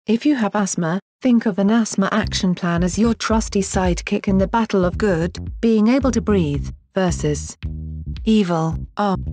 If you have asthma, think of an asthma action plan as your trusty sidekick in the battle of good, being able to breathe, versus evil,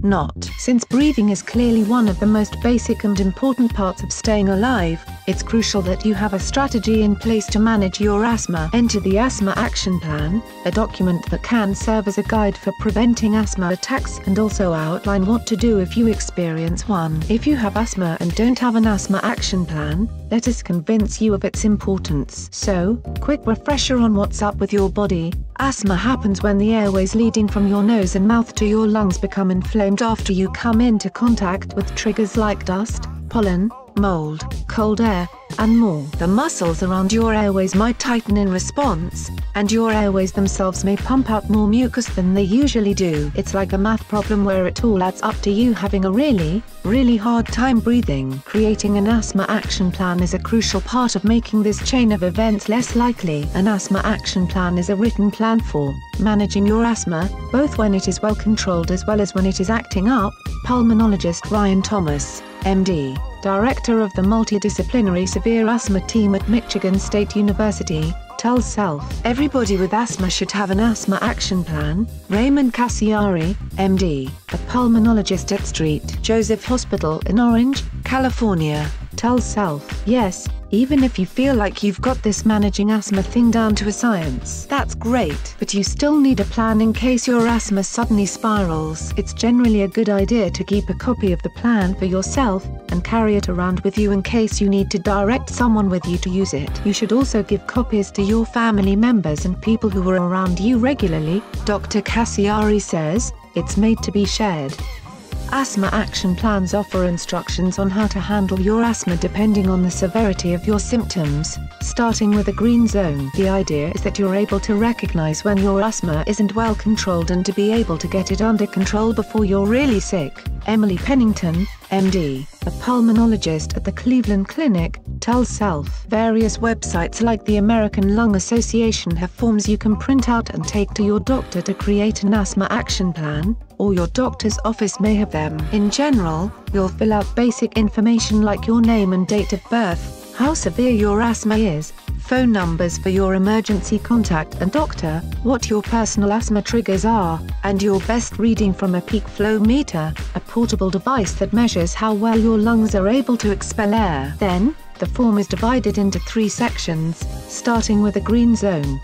not. Since breathing is clearly one of the most basic and important parts of staying alive, it's crucial that you have a strategy in place to manage your asthma. Enter the Asthma Action Plan, a document that can serve as a guide for preventing asthma attacks and also outline what to do if you experience one. If you have asthma and don't have an asthma action plan, let us convince you of its importance. So, quick refresher on what's up with your body. Asthma happens when the airways leading from your nose and mouth to your lungs become inflamed after you come into contact with triggers like dust, pollen, mold, cold air, and more. The muscles around your airways might tighten in response, and your airways themselves may pump out more mucus than they usually do. It's like a math problem where it all adds up to you having a really hard time breathing. Creating an asthma action plan is a crucial part of making this chain of events less likely. An asthma action plan is a written plan for managing your asthma, both when it is well controlled as well as when it is acting up. Pulmonologist Ryan Thomas, MD, Director of the Multidisciplinary Severe Asthma Team at Michigan State University, tells Self. Everybody with asthma should have an asthma action plan. Raymond Cassiari, MD, a pulmonologist at St. Joseph Hospital in Orange, California, tells Self. Yes, even if you feel like you've got this managing asthma thing down to a science, that's great, but you still need a plan in case your asthma suddenly spirals. It's generally a good idea to keep a copy of the plan for yourself, and carry it around with you in case you need to direct someone with you to use it. You should also give copies to your family members and people who are around you regularly. Dr. Cassiari says, it's made to be shared. Asthma action plans offer instructions on how to handle your asthma depending on the severity of your symptoms, starting with a green zone. The idea is that you're able to recognize when your asthma isn't well controlled and to be able to get it under control before you're really sick. Emily Pennington, MD, a pulmonologist at the Cleveland Clinic, tells Self. Various websites like the American Lung Association have forms you can print out and take to your doctor to create an asthma action plan, or your doctor's office may have them. In general, you'll fill out basic information like your name and date of birth, how severe your asthma is, phone numbers for your emergency contact and doctor, what your personal asthma triggers are, and your best reading from a peak flow meter, a portable device that measures how well your lungs are able to expel air. Then, the form is divided into 3 sections, starting with a green zone.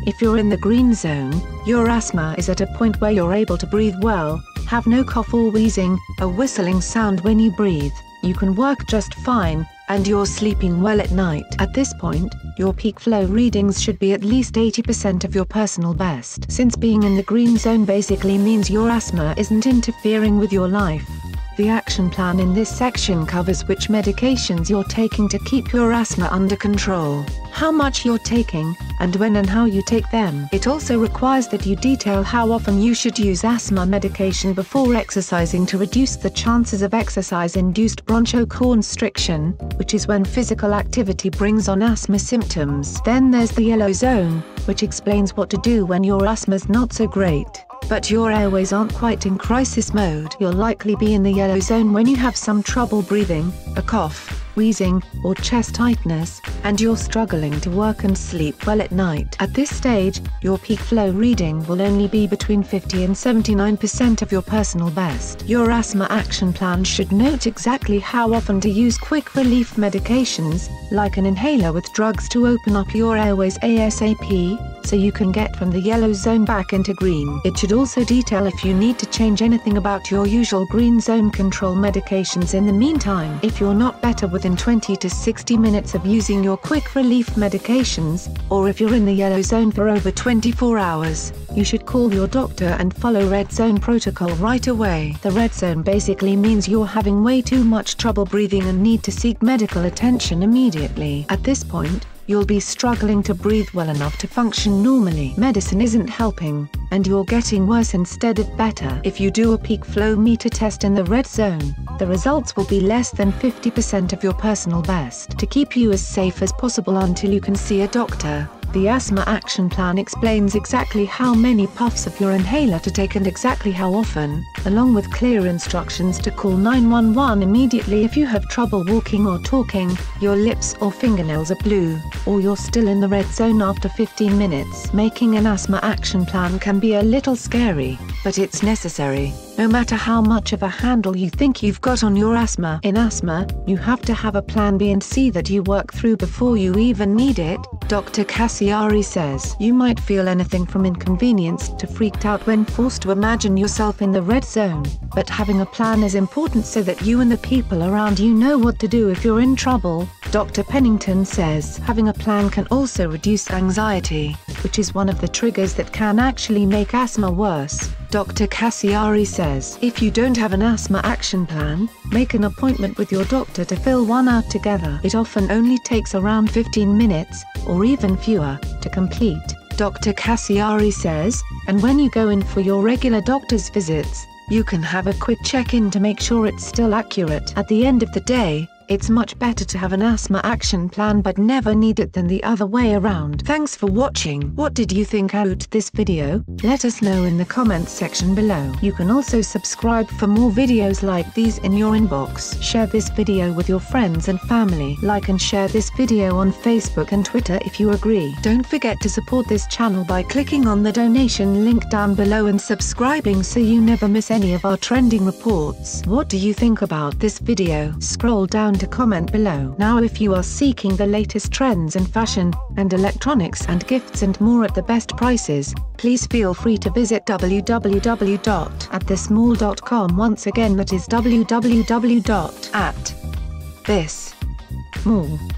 If you're in the green zone, your asthma is at a point where you're able to breathe well, have no cough or wheezing, a whistling sound when you breathe, you can work just fine, and you're sleeping well at night. At this point, your peak flow readings should be at least 80% of your personal best. Since being in the green zone basically means your asthma isn't interfering with your life. The action plan in this section covers which medications you're taking to keep your asthma under control, how much you're taking, and when and how you take them. It also requires that you detail how often you should use asthma medication before exercising to reduce the chances of exercise-induced bronchoconstriction, which is when physical activity brings on asthma symptoms. Then there's the yellow zone, which explains what to do when your asthma's not so great, but your airways aren't quite in crisis mode. You'll likely be in the yellow zone when you have some trouble breathing, a cough, wheezing, or chest tightness, and you're struggling to work and sleep well at night. At this stage, your peak flow reading will only be between 50 and 79% of your personal best. Your asthma action plan should note exactly how often to use quick relief medications, like an inhaler with drugs to open up your airways ASAP, so you can get from the yellow zone back into green. It should also detail if you need to change anything about your usual green zone control medications in the meantime. If you're not better within 20 to 60 minutes of using your quick relief medications, or if you're in the yellow zone for over 24 hours, you should call your doctor and follow red zone protocol right away. The red zone basically means you're having way too much trouble breathing and need to seek medical attention immediately. At this point, you'll be struggling to breathe well enough to function normally. Medicine isn't helping, and you're getting worse instead of better. If you do a peak flow meter test in the red zone, the results will be less than 50% of your personal best. To keep you as safe as possible until you can see a doctor, The Asthma Action Plan explains exactly how many puffs of your inhaler to take and exactly how often, along with clear instructions to call 911 immediately if you have trouble walking or talking, your lips or fingernails are blue, or you're still in the red zone after 15 minutes. Making an asthma action plan can be a little scary, but it's necessary. No matter how much of a handle you think you've got on your asthma. In asthma, you have to have a plan B and C that you work through before you even need it, Dr. Cassiari says. You might feel anything from inconvenienced to freaked out when forced to imagine yourself in the red zone, but having a plan is important so that you and the people around you know what to do if you're in trouble, Dr. Pennington says. Having a plan can also reduce anxiety, which is one of the triggers that can actually make asthma worse, Dr. Cassiari says. If you don't have an asthma action plan, make an appointment with your doctor to fill one out together. It often only takes around 15 minutes, or even fewer, to complete, Dr. Cassiari says, and when you go in for your regular doctor's visits, you can have a quick check-in to make sure it's still accurate. At the end of the day, it's much better to have an asthma action plan but never need it than the other way around. Thanks for watching. What did you think about this video? Let us know in the comments section below. You can also subscribe for more videos like these in your inbox. Share this video with your friends and family. Like and share this video on Facebook and Twitter if you agree. Don't forget to support this channel by clicking on the donation link down below and subscribing so you never miss any of our trending reports. What do you think about this video? Scroll down to comment below. Now if you are seeking the latest trends in fashion, and electronics and gifts and more at the best prices, please feel free to visit www.atthesmall.com. Once again, that is www.atthesmall.com.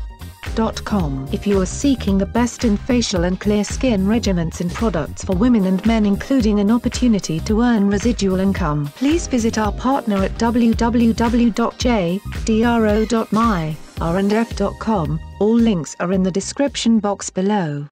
If you are seeking the best in facial and clear skin regimens and products for women and men, including an opportunity to earn residual income, please visit our partner at www.jdro.my, r&f.com. All links are in the description box below.